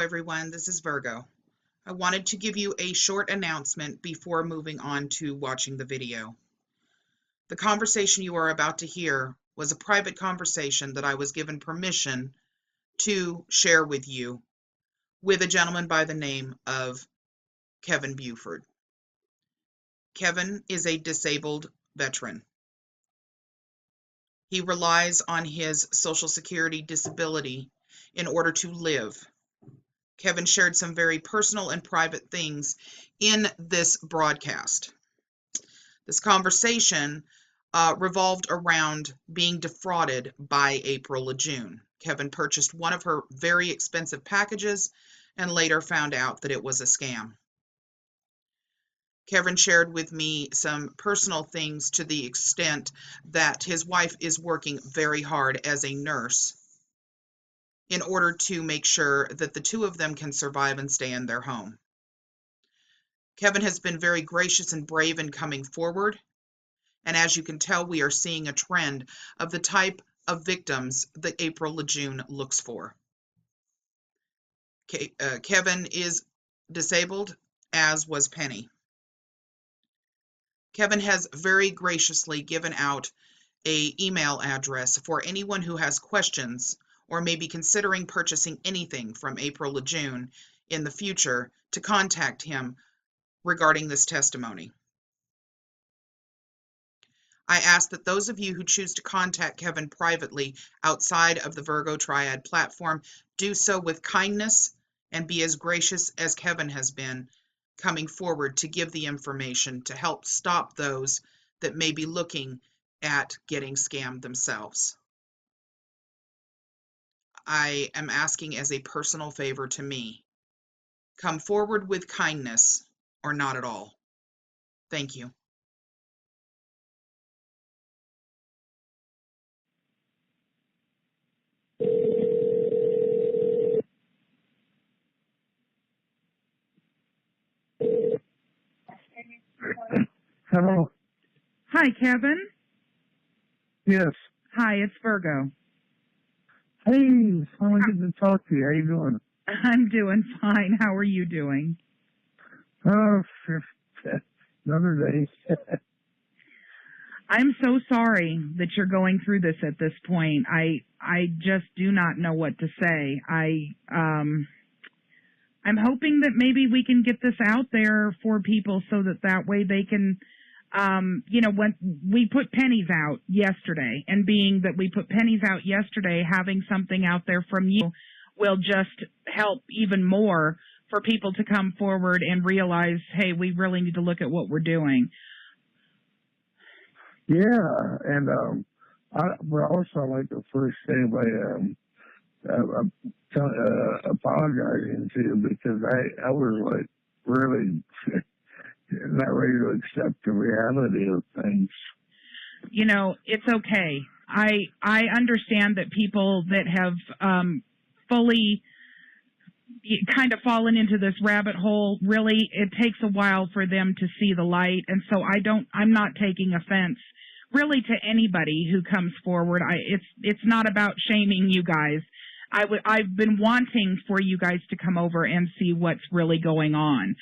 everyone, this is Virgo. I wanted to give you a short announcement before moving on to watching the video. The conversation you are about to hear was a private conversation that I was given permission to share with you with a gentleman by the name of Kevin Buford. Kevin is a disabled veteran. He relies on his Social Security disability in order to live. Kevin shared some very personal and private things in this broadcast. This conversation revolved around being defrauded by April LaJune. Kevin purchased one of her very expensive packages and later found out that it was a scam. Kevin shared with me some personal things to the extent that his wife is working very hard as a nurse in order to make sure that the two of them can survive and stay in their home. Kevin has been very gracious and brave in coming forward, and as you can tell, we are seeing a trend of the type of victims that April LaJune looks for. Kevin is disabled, as was Penny. Kevin has very graciously given out an email address for anyone who has questions or may be considering purchasing anything from April LaJune in the future to contact him regarding this testimony. I ask that those of you who choose to contact Kevin privately outside of the Virgo Triad platform do so with kindness and be as gracious as Kevin has been coming forward to give the information to help stop those that may be looking at getting scammed themselves. I am asking as a personal favor to me. Come forward with kindness or not at all. Thank you. Hello. Hi, Kevin. Yes. Hi, it's Virgo. Hey, it's finally good to talk to you. How you doing? I'm doing fine. How are you doing? Oh, another day. I'm so sorry that you're going through this at this point. I just do not know what to say. I'm hoping that maybe we can get this out there for people so that way they can, when we put pennies out yesterday, and being that we put pennies out yesterday, having something out there from you will just help even more for people to come forward and realize, hey, we really need to look at what we're doing. Yeah, and I would also like to first say apologizing to you because I was like really not ready to accept the reality of things. You know, it's okay. I understand that people that have fully kind of fallen into this rabbit hole, really, it takes a while for them to see the light. And so I'm not taking offense really to anybody who comes forward. It's not about shaming you guys. I've been wanting for you guys to come over and see what's really going on.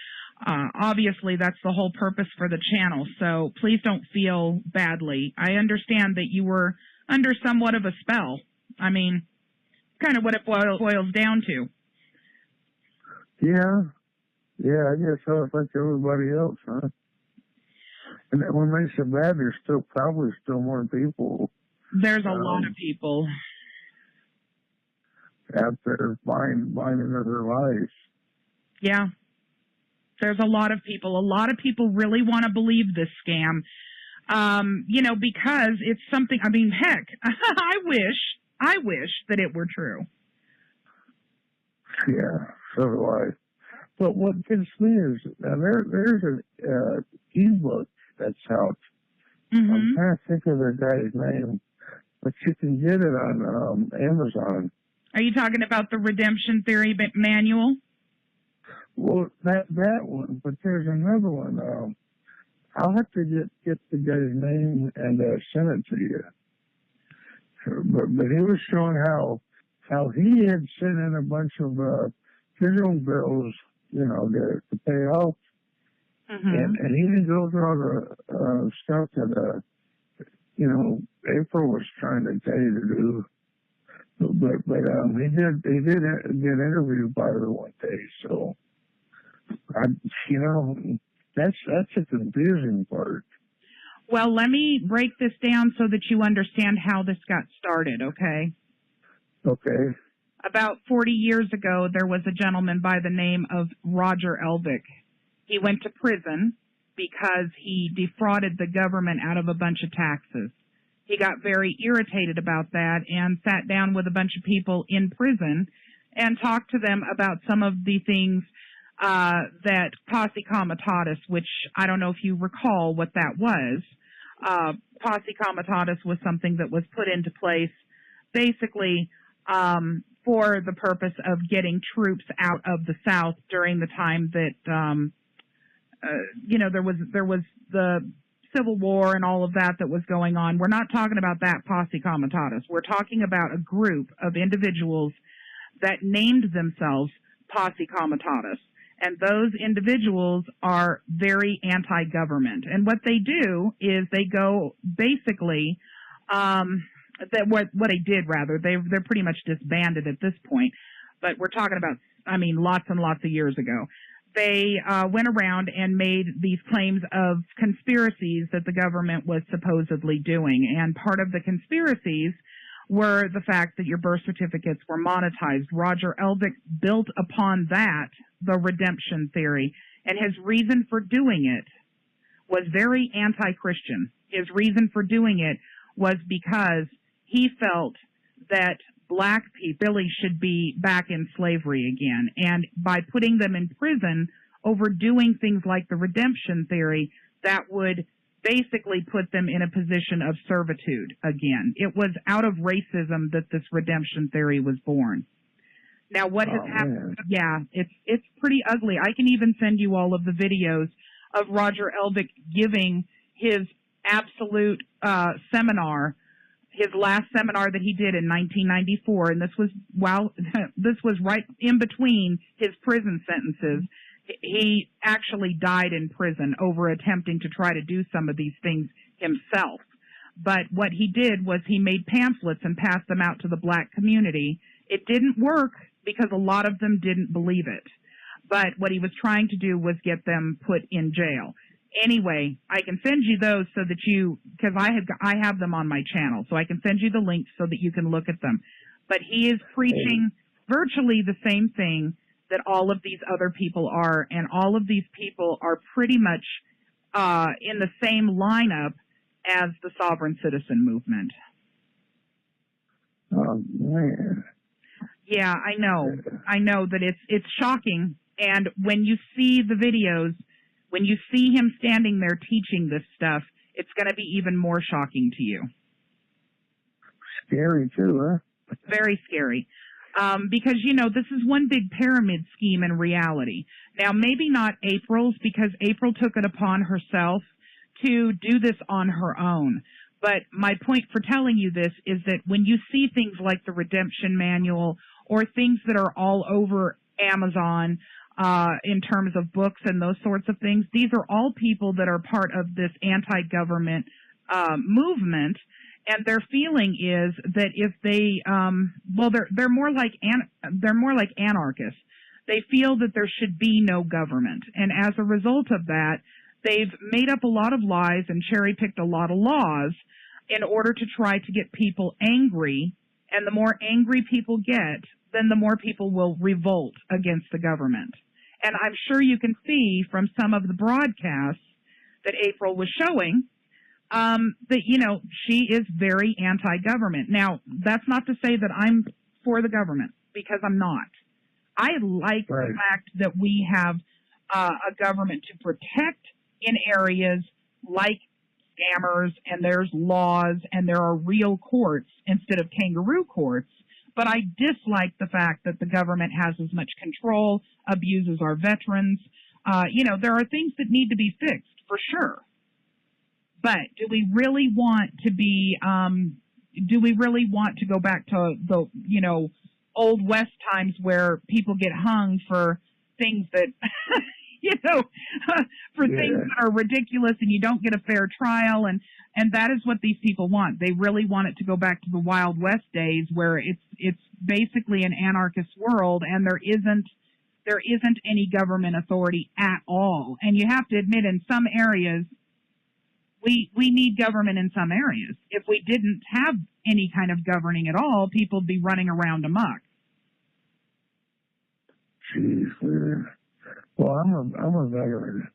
Obviously, that's the whole purpose for the channel, so please don't feel badly. I understand that you were under somewhat of a spell. I mean, kind of what it boils down to. Yeah, I guess so. It's like everybody else, huh? And what makes it bad, there's probably still more people. There's a lot of people out there buying another life. Yeah. There's a lot of people. A lot of people really want to believe this scam, because it's something, I mean, heck, I wish that it were true. Yeah, so do I. But what gets me is, there's an ebook that's out. Mm-hmm. I'm trying to think of the guy's name, but you can get it on Amazon. Are you talking about the Redemption Theory Manual? Well, that one, but there's another one. I'll have to get the guy's name and send it to you. But he was showing how he had sent in a bunch of funeral bills, to pay off. And he didn't go through all the stuff that, April was trying to tell you to do. But he did get interviewed by her one day. So, that's the confusing part. Well, let me break this down so that you understand how this got started, okay? Okay. About 40 years ago, there was a gentleman by the name of Roger Elvick. He went to prison because he defrauded the government out of a bunch of taxes. He got very irritated about that and sat down with a bunch of people in prison and talked to them about some of the things that posse comitatus, which I don't know if you recall what that was. Posse comitatus was something that was put into place basically for the purpose of getting troops out of the South during the time that there was the Civil War and all of that was going on. We're not talking about that posse comitatus. We're talking about a group of individuals that named themselves posse comitatus. And those individuals are very anti-government. And what they do is they go basically, what they did rather, they're pretty much disbanded at this point. But we're talking about, lots and lots of years ago. They went around and made these claims of conspiracies that the government was supposedly doing. And part of the conspiracies were the fact that your birth certificates were monetized. Roger Elvick built upon that the redemption theory, and his reason for doing it was very anti-Christian. His reason for doing it was because he felt that black people really should be back in slavery again, and by putting them in prison over doing things like the redemption theory, that would basically put them in a position of servitude again. It was out of racism that this redemption theory was born. Now, what has happened? Yeah, it's pretty ugly. I can even send you all of the videos of Roger Elvick giving his absolute seminar, his last seminar that he did in 1994, and this was right in between his prison sentences. He actually died in prison over attempting to try to do some of these things himself. But what he did was he made pamphlets and passed them out to the black community. It didn't work because a lot of them didn't believe it. But what he was trying to do was get them put in jail. Anyway, I can send you those so that because I have them on my channel, so I can send you the links so that you can look at them. But he is preaching virtually the same thing that all of these other people are, and all of these people are pretty much in the same lineup as the sovereign citizen movement. Oh, man. Yeah, I know. I know that it's shocking, and when you see the videos, when you see him standing there teaching this stuff, it's going to be even more shocking to you. Scary, too, huh? Very scary. Because, this is one big pyramid scheme in reality. Now, maybe not April's, because April took it upon herself to do this on her own. But my point for telling you this is that when you see things like the Redemption Manual or things that are all over Amazon in terms of books and those sorts of things, these are all people that are part of this anti-government movement. And their feeling is that if they, they're more like anarchists. They feel that there should be no government, and as a result of that, they've made up a lot of lies and cherry-picked a lot of laws in order to try to get people angry. And the more angry people get, then the more people will revolt against the government. And I'm sure you can see from some of the broadcasts that April was showing that, she is very anti-government. Now, that's not to say that I'm for the government, because I'm not. I like the fact that we have a government to protect in areas like scammers, and there's laws, and there are real courts instead of kangaroo courts. But I dislike the fact that the government has as much control, abuses our veterans. There are things that need to be fixed, for sure. But do we really want to be, do we really want to go back to the, old West times where people get hung for things that, for things that are ridiculous and you don't get a fair trial. And that is what these people want. They really want it to go back to the Wild West days where it's basically an anarchist world and there isn't any government authority at all. And you have to admit in some areas, we need government in some areas. If we didn't have any kind of governing at all, people would be running around amok. Jeez, well, I'm a veteran.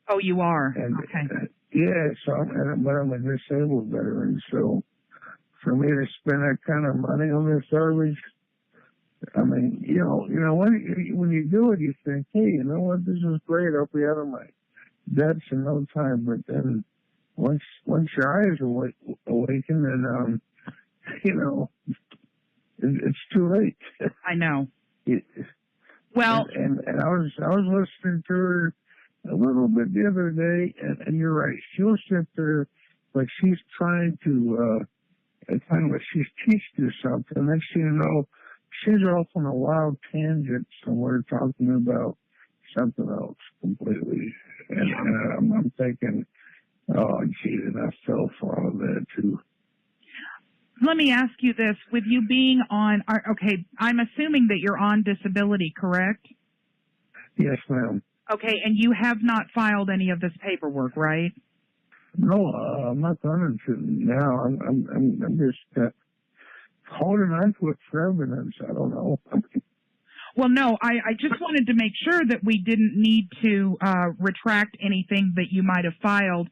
Oh, you are? And, okay. Yeah, but I'm a disabled veteran, so for me to spend that kind of money on this garbage, I mean, when you do it, you think, hey, you know what, this is great, I'll be out of my debts in no time, but then once your eyes awaken, and it's too late. I know. Well, and I was listening to her a little bit the other day, and you're right. She'll sit there like she's trying to she's teaching you something. Next thing you know, she's off on a wild tangent somewhere talking about something else completely. And I'm thinking, oh, gee, and I fell for all of that too. Let me ask you this. With you being on, okay, I'm assuming that you're on disability, correct? Yes, ma'am. Okay, and you have not filed any of this paperwork, right? No, I'm not going to now. I'm just holding on to it for evidence. I don't know. Well, no, I just wanted to make sure that we didn't need to retract anything that you might have filed,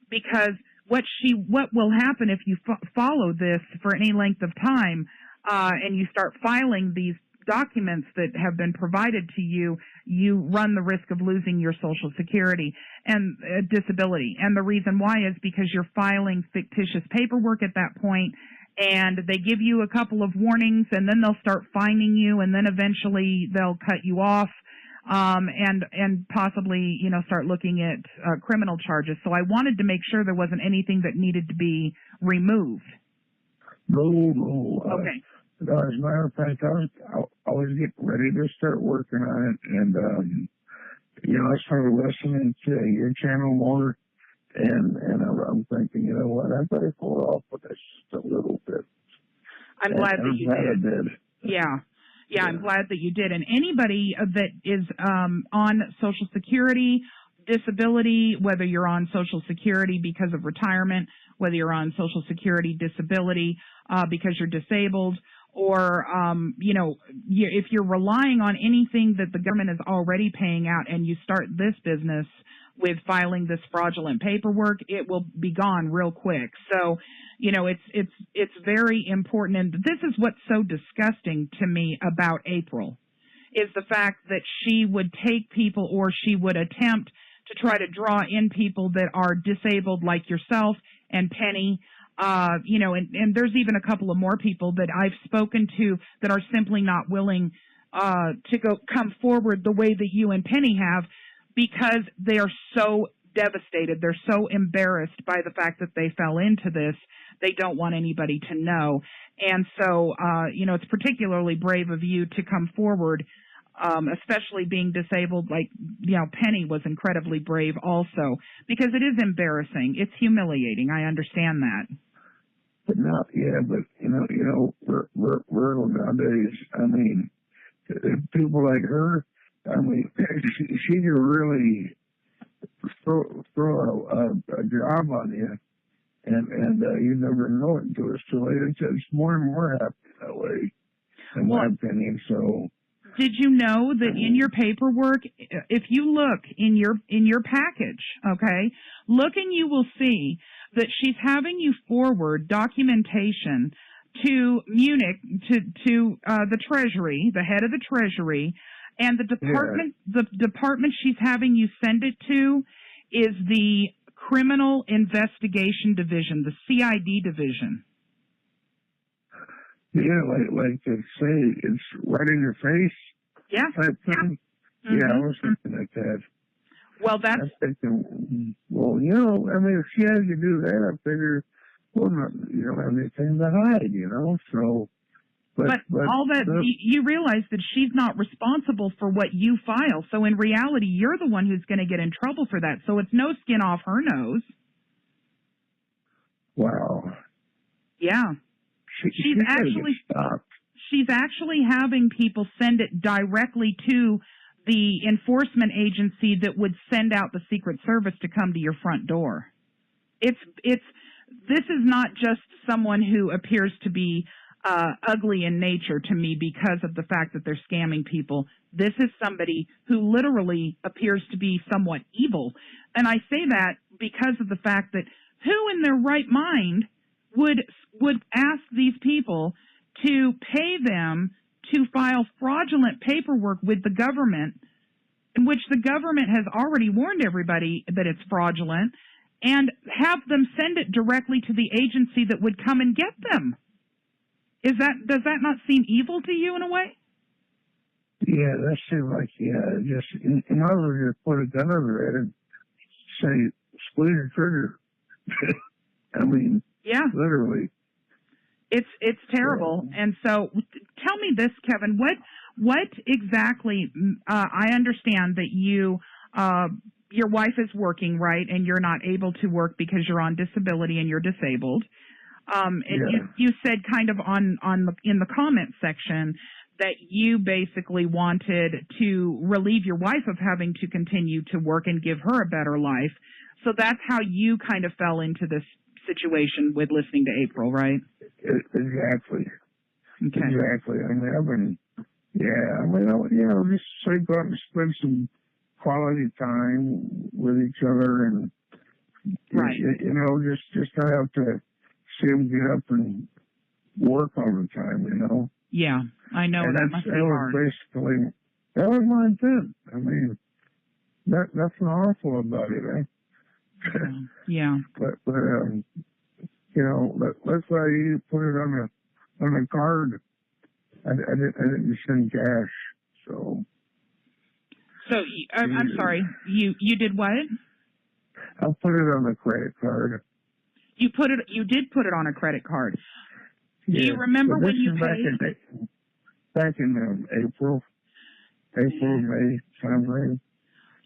because what will happen if you follow this for any length of time and you start filing these documents that have been provided to you, you run the risk of losing your Social Security and disability. And the reason why is because you're filing fictitious paperwork at that point, and they give you a couple of warnings, and then they'll start fining you, and then eventually they'll cut you off, and possibly, start looking at criminal charges. So I wanted to make sure there wasn't anything that needed to be removed. No. Okay. As a matter of fact, I was getting ready to start working on it, and I started listening to your channel more, and I'm thinking, you know what, I better pull off with this just a little bit. I'm glad that you did. Yeah, I'm glad that you did. And anybody that is on Social Security, disability, whether you're on Social Security because of retirement, whether you're on Social Security disability because you're disabled, or, if you're relying on anything that the government is already paying out and you start this business with filing this fraudulent paperwork, it will be gone real quick. So, it's very important. And this is what's so disgusting to me about April, is the fact that she would take people, or she would attempt to try to draw in people that are disabled like yourself and Penny, and there's even a couple of more people that I've spoken to that are simply not willing to come forward the way that you and Penny have, because they are so devastated. They're so embarrassed by the fact that they fell into this. They don't want anybody to know. And so, it's particularly brave of you to come forward, especially being disabled. Like, Penny was incredibly brave also, because it is embarrassing. It's humiliating. I understand that. But now, Virgo nowadays, I mean, people like her, I mean, she can really throw a job on you, and you never know it until it's too late. It's more and more happening that way, in my opinion. So, did you know that in your paperwork, if you look in your package, okay, look and you will see that she's having you forward documentation to Munich, to the Treasury, the head of the Treasury, and the department she's having you send it to is the Criminal Investigation Division, the CID division. Yeah, like they say, it's right in your face. Yeah. Type thing. Mm-hmm. Yeah, I was thinking like that. Well, that's... I'm thinking, I mean, if she has you do that, I figure, well, you don't have anything to hide, so, But all that, you realize that she's not responsible for what you file. So in reality, you're the one who's going to get in trouble for that. So it's no skin off her nose. Wow. Yeah. She's actually having people send it directly to the enforcement agency that would send out the Secret Service to come to your front door. This is not just someone who appears to be ugly in nature to me because of the fact that they're scamming people. This is somebody who literally appears to be somewhat evil. And I say that because of the fact that who in their right mind would ask these people to pay them to file fraudulent paperwork with the government, in which the government has already warned everybody that it's fraudulent, and have them send it directly to the agency that would come and get them? Does that not seem evil to you in a way? Yeah, that seems like, just, in other words, just put a gun over it and say, squeeze the trigger. I mean, yeah, literally. It's terrible. Yeah. And so tell me this, Kevin, what exactly, I understand that your wife is working, right, and you're not able to work because you're on disability and you're disabled. And you said kind of in the comment section that you basically wanted to relieve your wife of having to continue to work and give her a better life. So that's how you kind of fell into this situation with listening to April, right? Exactly. Okay. Exactly. I mean, just so go out and spend some quality time with each other, and right. Just not have to see him get up and work all the time, Yeah, I know, and that must be hard. Basically, that was my intent. I mean, nothing awful about it, eh? Yeah. But let's say you put it on a card. I didn't send cash, so. So I'm sorry. You did what? I put it on a credit card. You did put it on a credit card. Do you remember when you paid? Back in April, May timeframe.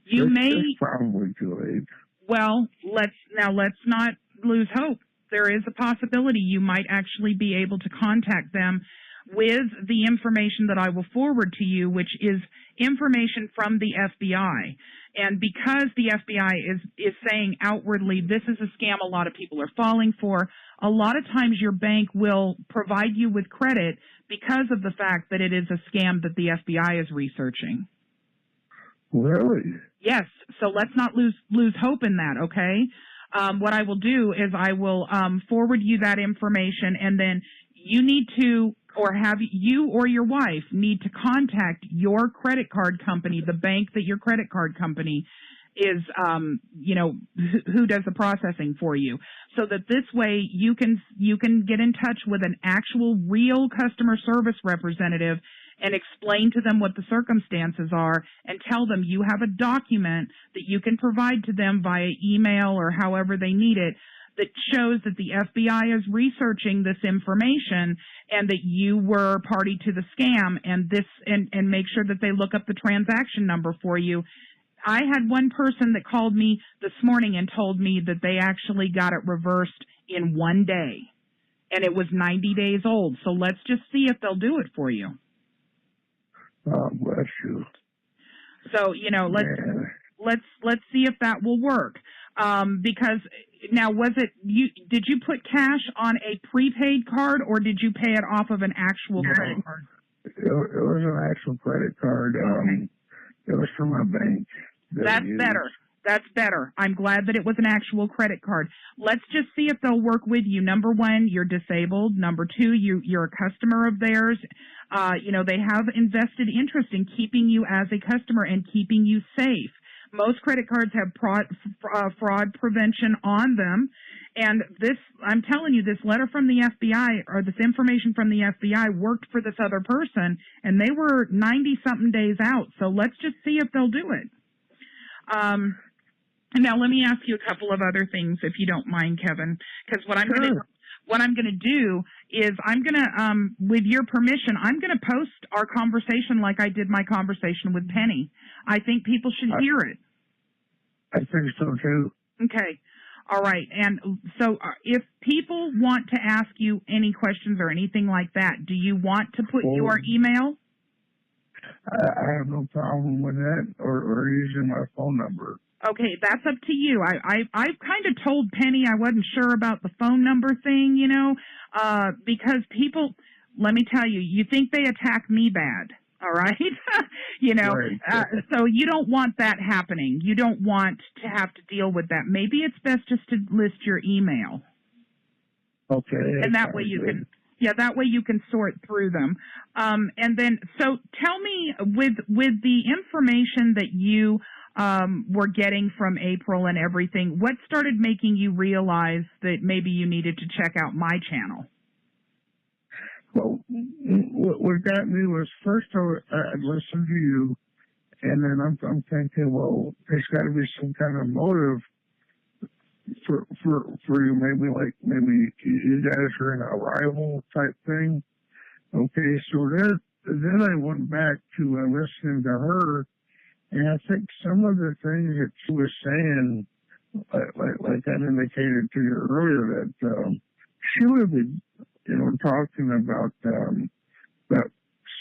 It's probably too late. Well, let's not lose hope. There is a possibility you might actually be able to contact them with the information that I will forward to you, which is information from the FBI. And because the FBI is saying outwardly this is a scam a lot of people are falling for, a lot of times your bank will provide you with credit because of the fact that it is a scam that the FBI is researching. Really? Yes. So let's not lose hope in that, okay? What I will do is I will forward you that information, and then you need to, or have you or your wife need to contact your credit card company, the bank that your credit card company is, who does the processing for you, so that this way you can get in touch with an actual real customer service representative and explain to them what the circumstances are, and tell them you have a document that you can provide to them via email or however they need it that shows that the FBI is researching this information and that you were party to the scam, and make sure that they look up the transaction number for you. I had one person that called me this morning and told me that they actually got it reversed in 1 day, and it was 90 days old. So let's just see if they'll do it for you. Oh, bless you. So, let's see if that will work. Because now, did you put cash on a prepaid card, or did you pay it off of an actual credit card? It was an actual credit card. It was from my bank. That's better. That's better. I'm glad that it was an actual credit card. Let's just see if they'll work with you. Number one, you're disabled. Number two, you're a customer of theirs. They have invested interest in keeping you as a customer and keeping you safe. Most credit cards have fraud prevention on them. And I'm telling you, this letter from the FBI, or this information from the FBI, worked for this other person, and they were 90-something days out. So let's just see if they'll do it. Now, let me ask you a couple of other things, if you don't mind, Kevin, because what what I'm going to do is I'm going to, with your permission, I'm going to post our conversation like I did my conversation with Penny. I think people should hear it. I think so too. Okay. All right. And so if people want to ask you any questions or anything like that, do you want to put your email? I have no problem with that or using my phone number. Okay, that's up to you. I kind of told Penny I wasn't sure about the phone number thing, you know, because people, let me tell you, you think they attack me bad, all right? You know, Right. So you don't want that happening. You don't want to have to deal with that. Maybe it's best just to list your email. Okay. And that way you can, yeah, that way you can sort through them. And then, so tell me, with the information that you were getting from April and everything, what started making you realize that maybe you needed to check out my channel? Well, what got me was first I listened to you, and then I'm thinking, well, there's got to be some kind of motive for you. Maybe you guys are in a rival type thing. Okay, so then I went back to listening to her. And I think some of the things that she was saying, like I indicated to you earlier, that she would be, you know, talking about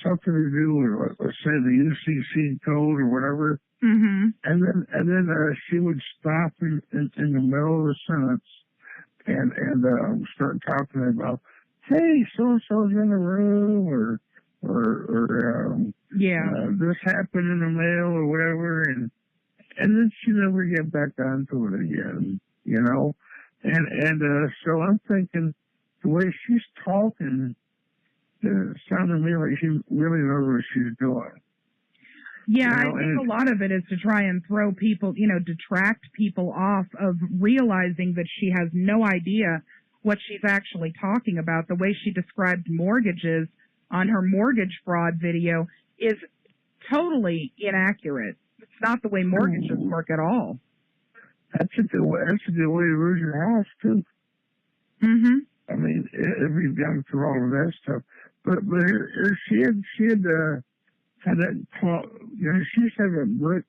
something to do with, let's say, the UCC code or whatever. Mm-hmm. And then she would stop in the middle of the sentence and start talking about, hey, so-and-so's in the room, or this happened in the mail or whatever, and then she never get back onto it again, you know. And so I'm thinking the way she's talking sounded to me like she really knows what she's doing. Yeah, you know, I think a lot of it is to try and throw people, you know, detract people off of realizing that she has no idea what she's actually talking about. The way she described mortgages on her mortgage fraud video is totally inaccurate. It's not the way mortgages work at all. That's a good way to lose your house too. Mm-hmm. I mean, if you've gone through all of that stuff, but she had that, you know, she had a brick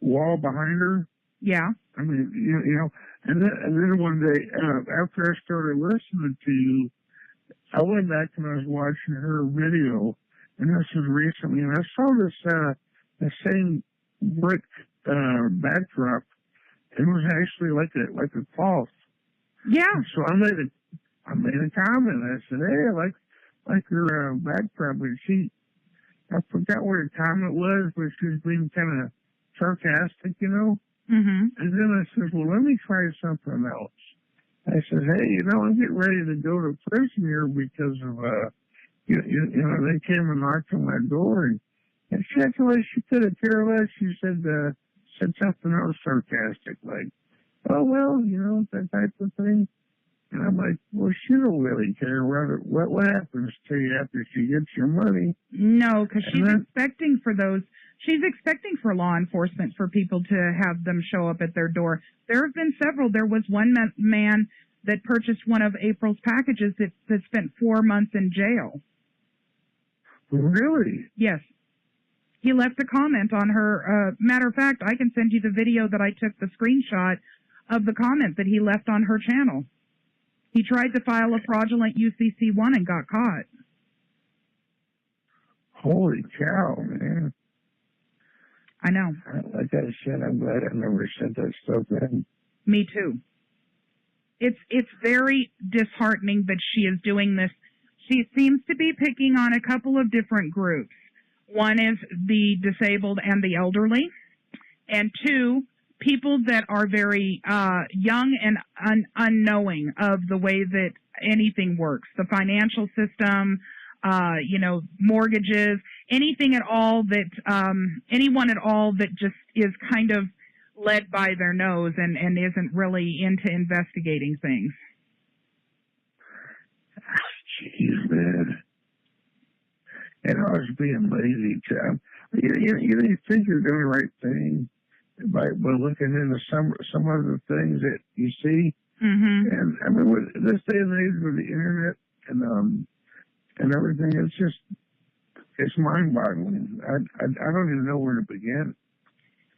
wall behind her. Yeah. I mean, you know, and then one day after I started listening to you, I went back and I was watching her video, and this was recently, and I saw this the same brick backdrop. It was actually like a cloth. Yeah. And so I made a comment. I said, hey, I like your backdrop, and I forgot what her comment was, but she was being kind of sarcastic, you know. Mm-hmm. And then I said, well, let me try something else. I said, hey, you know, I'm getting ready to go to prison here because of, you know, they came and knocked on my door. And she acted like she could have cared less. She said something else sarcastic, like, oh, well, you know, that type of thing. And I'm like, well, she don't really care what happens to you after she gets your money. No, because she's expecting for those. She's expecting for law enforcement, for people to have them show up at their door. There have been several. There was one man that purchased one of April's packages that spent 4 months in jail. Really? Yes. He left a comment on her. Matter of fact, I can send you the video that I took the screenshot of the comment that he left on her channel. He tried to file a fraudulent UCC-1 and got caught. Holy cow, man. I know. Like I said, I'm glad I never sent that stuff in. Me too. It's very disheartening that she is doing this. She seems to be picking on a couple of different groups. One is the disabled and the elderly, and two, people that are very young and unknowing of the way that anything works, the financial system, you know, mortgages, anything at all that, anyone at all that just is kind of led by their nose and isn't really into investigating things. Jeez, man. And I was being lazy, Tom. You think you're doing the right thing by looking into some of the things that you see. And I mean, with this day and age with the internet and everything, it's mind-boggling. I don't even know where to begin.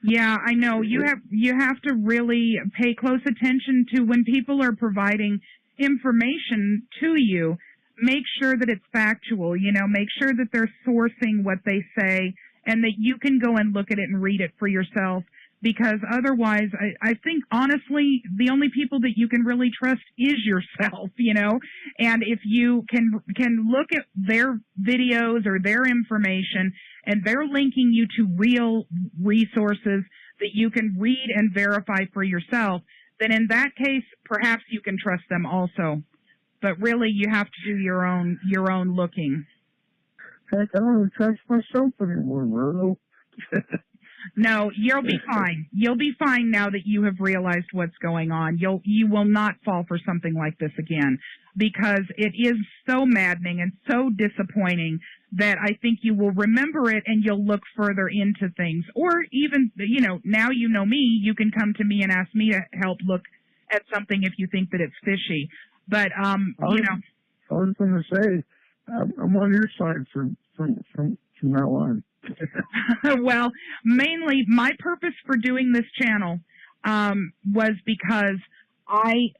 Yeah, I know. You have to really pay close attention to when people are providing information to you. Make sure that it's factual, make sure that they're sourcing what they say and that you can go and look at it and read it for yourself, because otherwise I think honestly the only people that you can really trust is yourself, and if you can look at their videos or their information and they're linking you to real resources that you can read and verify for yourself, then in that case perhaps you can trust them also. But really, you have to do your own looking. Heck, I don't even trust myself anymore, Virgo. No, you'll be fine. You'll be fine now that you have realized what's going on. You will not fall for something like this again, because it is so maddening and so disappointing that I think you will remember it and you'll look further into things. Or even, now you know me, you can come to me and ask me to help look at something if you think that it's fishy. But I was going to say, I'm on your side from now on. Well, mainly my purpose for doing this channel was because I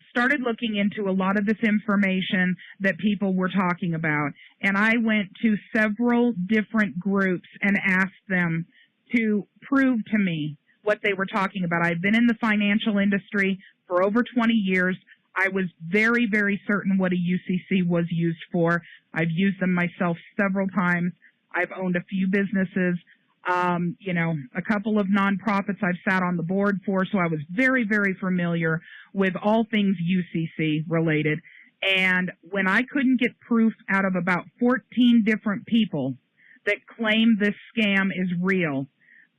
started looking into a lot of this information that people were talking about, and I went to several different groups and asked them to prove to me what they were talking about. I've been in the financial industry for over 20 years. I was very, very certain what a UCC was used for. I've used them myself several times. I've owned a few businesses, a couple of nonprofits I've sat on the board for, so I was very, very familiar with all things UCC related. And when I couldn't get proof out of about 14 different people that claim this scam is real,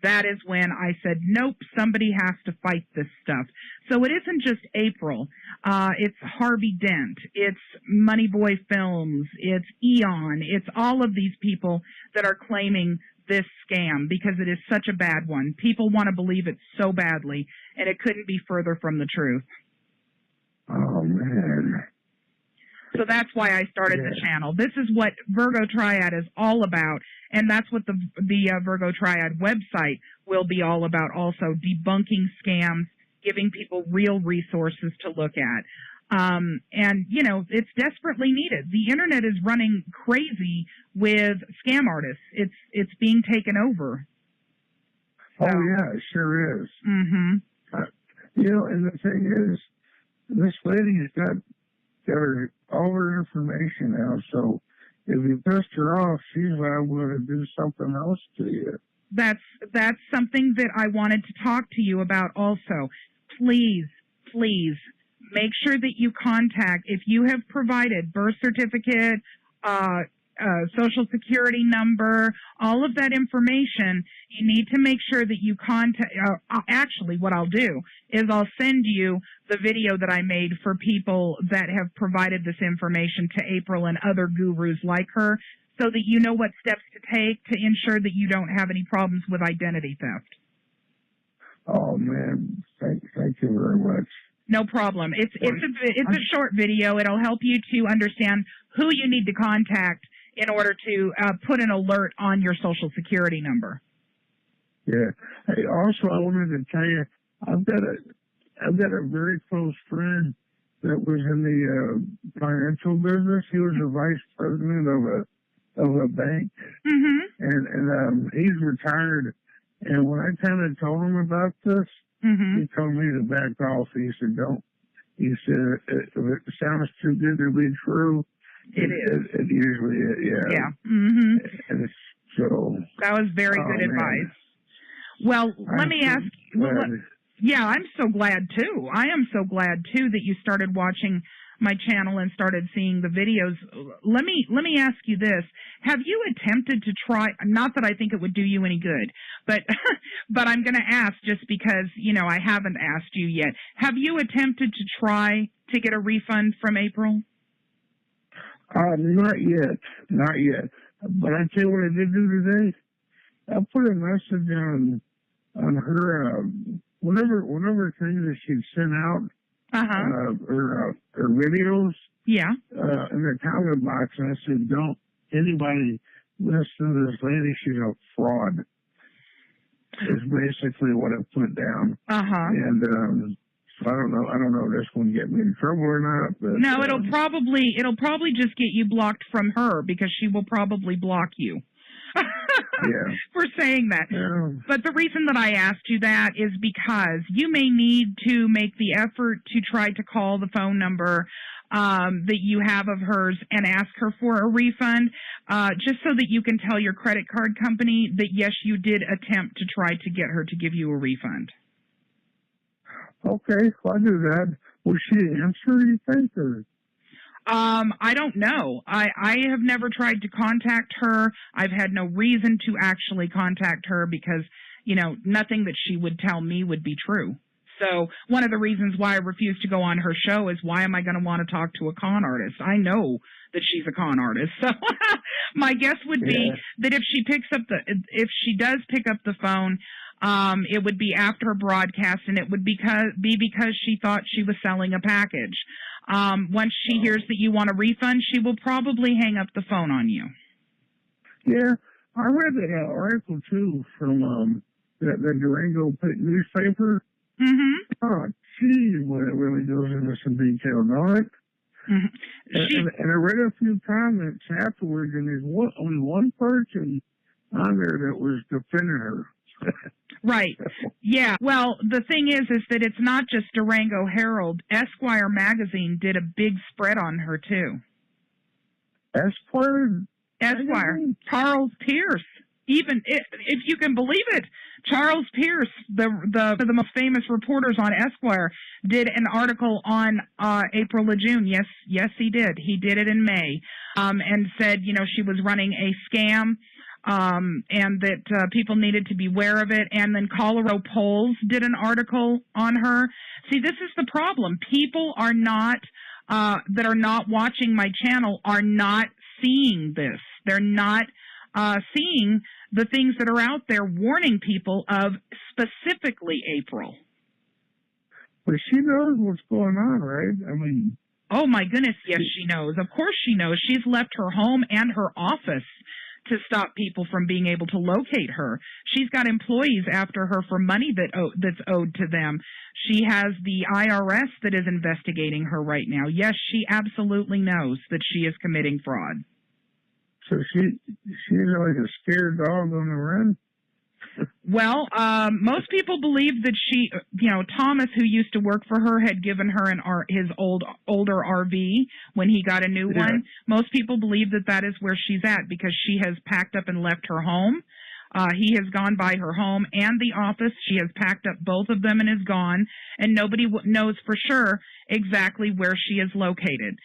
that is when I said, nope, somebody has to fight this stuff. So it isn't just April. It's Harvey Dent. It's Moneyboy Films. It's Eon. It's all of these people that are claiming this scam because it is such a bad one. People want to believe it so badly, and it couldn't be further from the truth. Oh, man. So that's why I started the channel. This is what Virgo Triad is all about, and that's what the Virgo Triad website will be all about also, debunking scams, giving people real resources to look at. And, it's desperately needed. The Internet is running crazy with scam artists. It's being taken over. So. Oh, yeah, it sure is. Mm-hmm. And the thing is, this lady has got all her information now, so if you pissed her off, she's liable to do something else to you. That's something that I wanted to talk to you about also. Please make sure that you contact, if you have provided birth certificate, social security number, all of that information, you need to make sure that you contact, actually what I'll do is I'll send you the video that I made for people that have provided this information to April and other gurus like her, so that you know what steps to take to ensure that you don't have any problems with identity theft. Oh, man, thank you very much. No problem. It's a short video. It'll help you to understand who you need to contact in order to put an alert on your social security number. Yeah. Hey, also, I wanted to tell you, I've got a very close friend that was in the financial business. He was a vice president of a bank, and he's retired. And when I kind of told him about this, he told me to back off. He said, "Don't." He said, "If it sounds too good to be true, it is. It usually is." Yeah. Yeah. And so that was very good advice. Well, let me ask you. Yeah, I'm so glad too. I am so glad too that you started watching my channel and started seeing the videos. Let me ask you this. Have you attempted to try, not that I think it would do you any good, but but I'm going to ask just because, I haven't asked you yet. Have you attempted to try to get a refund from April? Not yet. But I tell you what I did do today. I put a message on her, whatever thing that she'd sent out. or videos. Yeah. In the comment box, and I said, "Don't anybody listen to this lady. She's a fraud." Is basically what I put down. And so I don't know if this will get me in trouble or not. But, no, it'll probably just get you blocked from her, because she will probably block you. Yeah. For saying that. Yeah. But the reason that I asked you that is because you may need to make the effort to try to call the phone number that you have of hers and ask her for a refund, just so that you can tell your credit card company that, yes, you did attempt to try to get her to give you a refund. Okay, I'll do that. Will she answer, you think? Or? I don't know. I have never tried to contact her. I've had no reason to actually contact her because, nothing that she would tell me would be true. So one of the reasons why I refuse to go on her show is, why am I going to want to talk to a con artist? I know that she's a con artist. So my guess would be that if she does pick up the phone, it would be after her broadcast, and it would be because she thought she was selling a package. Once she hears that you want a refund, she will probably hang up the phone on you. Yeah, I read that article too from the Durango newspaper. Mm-hmm. Oh, geez, well, it really goes into some detail, don't it? Mm-hmm. And I read a few comments afterwards, and there's only one person on there that was defending her. Right. Yeah. Well, the thing is that it's not just Durango Herald. Esquire magazine did a big spread on her too. Esquire. Charles Pierce. Even if you can believe it, Charles Pierce, the most famous reporters on Esquire, did an article on April LaJune. Yes, he did. He did it in May, and said, she was running a scam, and that people needed to be aware of it. And then Colorado Polls did an article on her. See, this is the problem. People are not that are not watching my channel are not seeing this. They're not seeing the things that are out there warning people of, specifically April. But she knows what's going on, right? I mean... Oh, my goodness, yes, she knows. Of course she knows. She's left her home and her office to stop people from being able to locate her. She's got employees after her for money that's owed to them. She has the IRS that is investigating her right now. Yes, she absolutely knows that she is committing fraud. So she's like a scared dog on the run? Well, most people believe that she, Thomas, who used to work for her, had given her his older RV when he got a new one. Most people believe that is where she's at, because she has packed up and left her home. He has gone by her home and the office. She has packed up both of them and is gone, and nobody knows for sure exactly where she is located.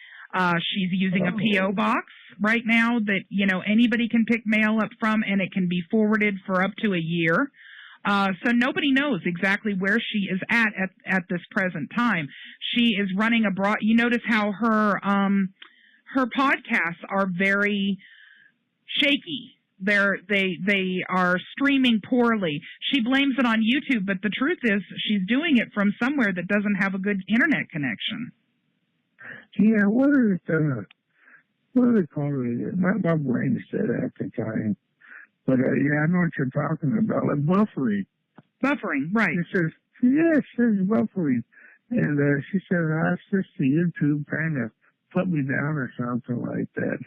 She's using a P.O. box right now that, anybody can pick mail up from, and it can be forwarded for up to a year. So nobody knows exactly where she is at this present time. She is running you notice how her podcasts are very shaky. They are streaming poorly. She blames it on YouTube, but the truth is she's doing it from somewhere that doesn't have a good internet connection. Yeah, what do they call it? My brain said at the time. But, I know what you're talking about, like buffering. Buffering, right. She says buffering. And she said, that's just the YouTube trying to put me down or something like that.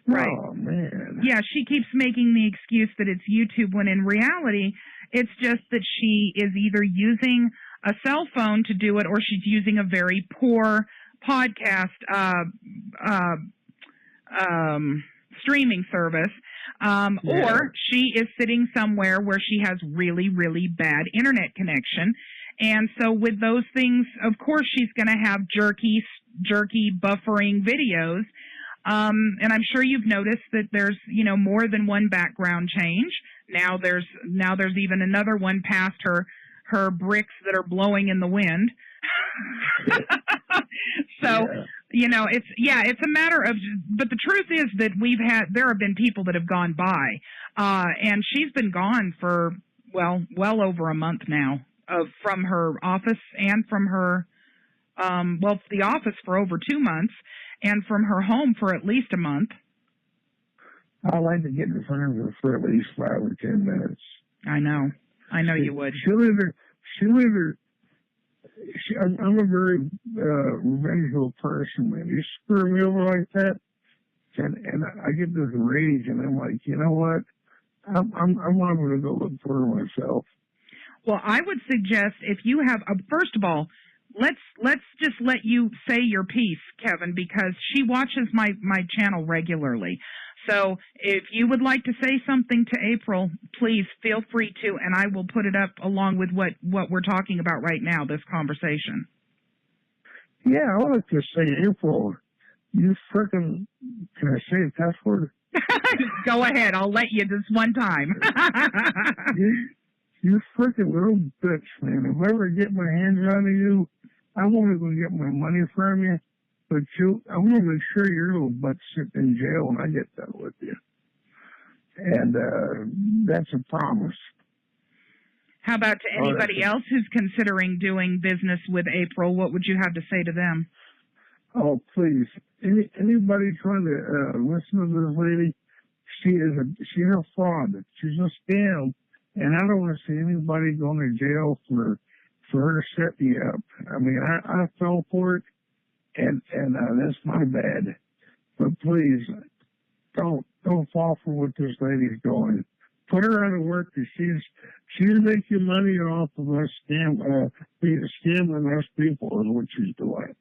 Right. Oh, man. Yeah, she keeps making the excuse that it's YouTube, when in reality, it's just that she is either using a cell phone to do it, or she's using a very poor podcast streaming service, or she is sitting somewhere where she has really, really bad internet connection. And so with those things, of course, she's going to have jerky buffering videos. And I'm sure you've noticed that there's, more than one background change. Now there's even another one past her bricks that are blowing in the wind. So, it's a matter of, but the truth is that there have been people that have gone by, and she's been gone for, well over a month now, from her office and from her the office for over 2 months, and from her home for at least a month. I like to get in front of her for at least 5 or 10 minutes. I know you would. I'm a very revengeful person, man. You screw me over like that, and I get this rage, and I'm like, you know what? I'm going to go look for her myself. Well, I would suggest if you have, first of all, let's just let you say your piece, Kevin, because she watches my channel regularly. So if you would like to say something to April, please feel free to, and I will put it up along with what we're talking about right now, this conversation. Yeah, I would like to say, April, you frickin', can I say a cuss word? Go ahead, I'll let you this one time. You frickin' little bitch, man. If I ever get my hands on you, I'm only going to get my money from you. But I'm going to make sure your little butt sits in jail when I get done with you. And that's a promise. How about to anybody else who's considering doing business with April? What would you have to say to them? Oh, please. Anybody trying to listen to this lady, she's a fraud. She's a scam. And I don't want to see anybody going to jail for her to set me up. I mean, I fell for it. And that's my bad. But please, don't fall for what this lady's doing. Put her out of work because she's making money off of us scamming us people is what she's doing.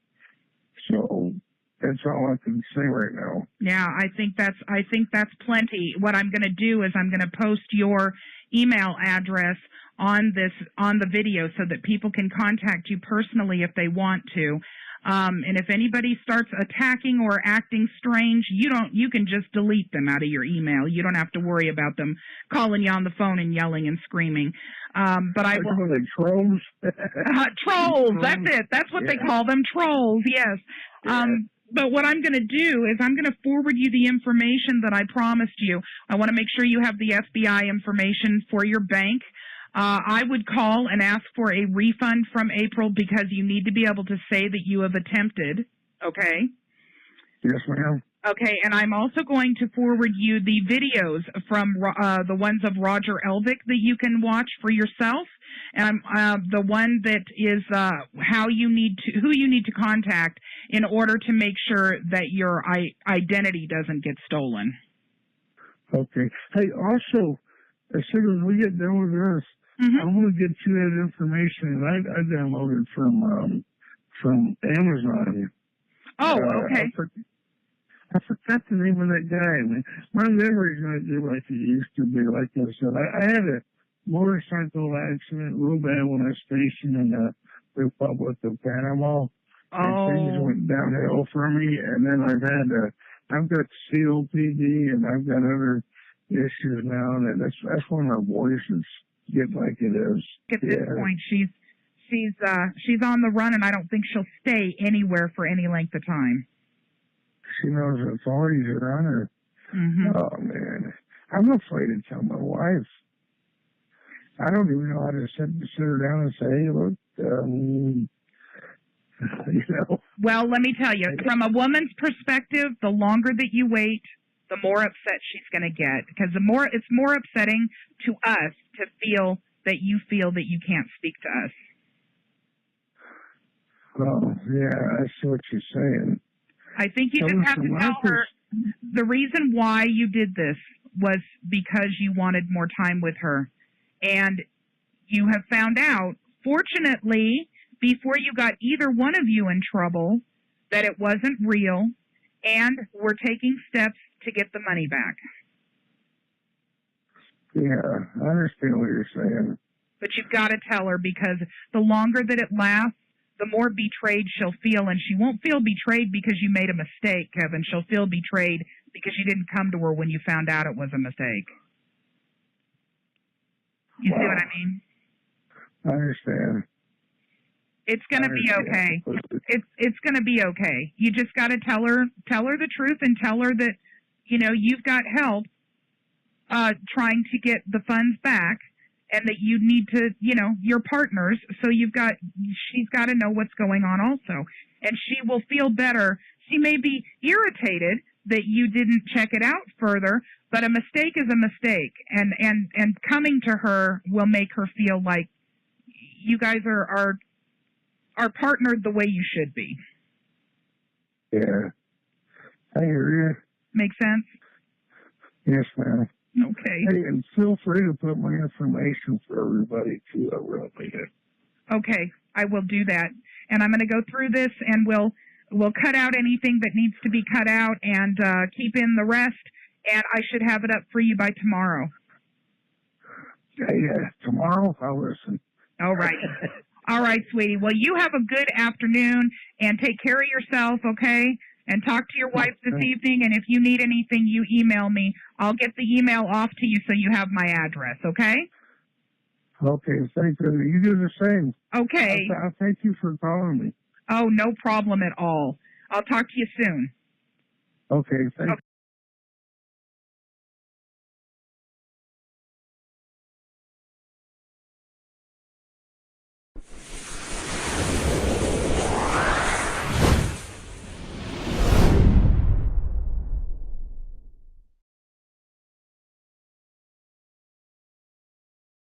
So that's all I can say right now. Yeah, I think that's plenty. What I'm going to do is I'm going to post your email address on the video so that people can contact you personally if they want to. And if anybody starts attacking or acting strange, you can just delete them out of your email. You don't have to worry about them calling you on the phone and yelling and screaming. But I will. Like trolls. Trolls. That's it. That's what they call them. Trolls. Yes. Yeah. But what I'm going to do is I'm going to forward you the information that I promised you. I want to make sure you have the FBI information for your bank. I would call and ask for a refund from April because you need to be able to say that you have attempted, okay? Yes, ma'am. Okay, and I'm also going to forward you the videos from the ones of Roger Elvick that you can watch for yourself, and the one that is who you need to contact in order to make sure that your identity doesn't get stolen. Okay. Hey, also, as soon as we get done with this, I'm going to get you that information that I downloaded from Amazon. Oh, okay. I forgot the name of that guy. I mean, my memory's not good like it used to be. Like I said, I had a motorcycle accident real bad when I was stationed in the Republic of Panama. And things went downhill for me. And then I've got COPD and I've got other issues now. And that's when my voice is get like it is. At this point, she's on the run, and I don't think she'll stay anywhere for any length of time. She knows the authorities are on her. Oh man, I'm afraid to tell my wife. I don't even know how to sit her down and say, "Hey, look, you know." Well, let me tell you, from a woman's perspective, the longer that you wait, the more upset she's going to get, because it's more upsetting to us to feel that you can't speak to us. Oh, yeah, I see what you're saying. I think you just have to tell her the reason why you did this was because you wanted more time with her. And you have found out, fortunately, before you got either one of you in trouble, that it wasn't real, and we're taking steps to get the money back. Yeah, I understand what you're saying. But you've got to tell her, because the longer that it lasts, the more betrayed she'll feel. And she won't feel betrayed because you made a mistake, Kevin. She'll feel betrayed because you didn't come to her when you found out it was a mistake. You see what I mean? I understand. It's going to be okay. It's going to be okay. You just got to tell her the truth and tell her that, you've got help trying to get the funds back, and that you need to, you're partners, so she's got to know what's going on also. And she will feel better. She may be irritated that you didn't check it out further, but a mistake is a mistake, and coming to her will make her feel like you guys are partnered the way you should be. Yeah. I hear you. Make sense? Yes, ma'am. Okay. Hey, and feel free to put my information for everybody, too. I really need it. Okay, I will do that. And I'm going to go through this, and we'll cut out anything that needs to be cut out and keep in the rest, and I should have it up for you by tomorrow. Yeah, tomorrow I'll listen. All right. All right, sweetie. Well, you have a good afternoon, and take care of yourself, okay? And talk to your wife this evening, and if you need anything, you email me. I'll get the email off to you so you have my address, okay? Okay, thank you. You do the same. Okay. I thank you for calling me. Oh, no problem at all. I'll talk to you soon. Okay, thank you.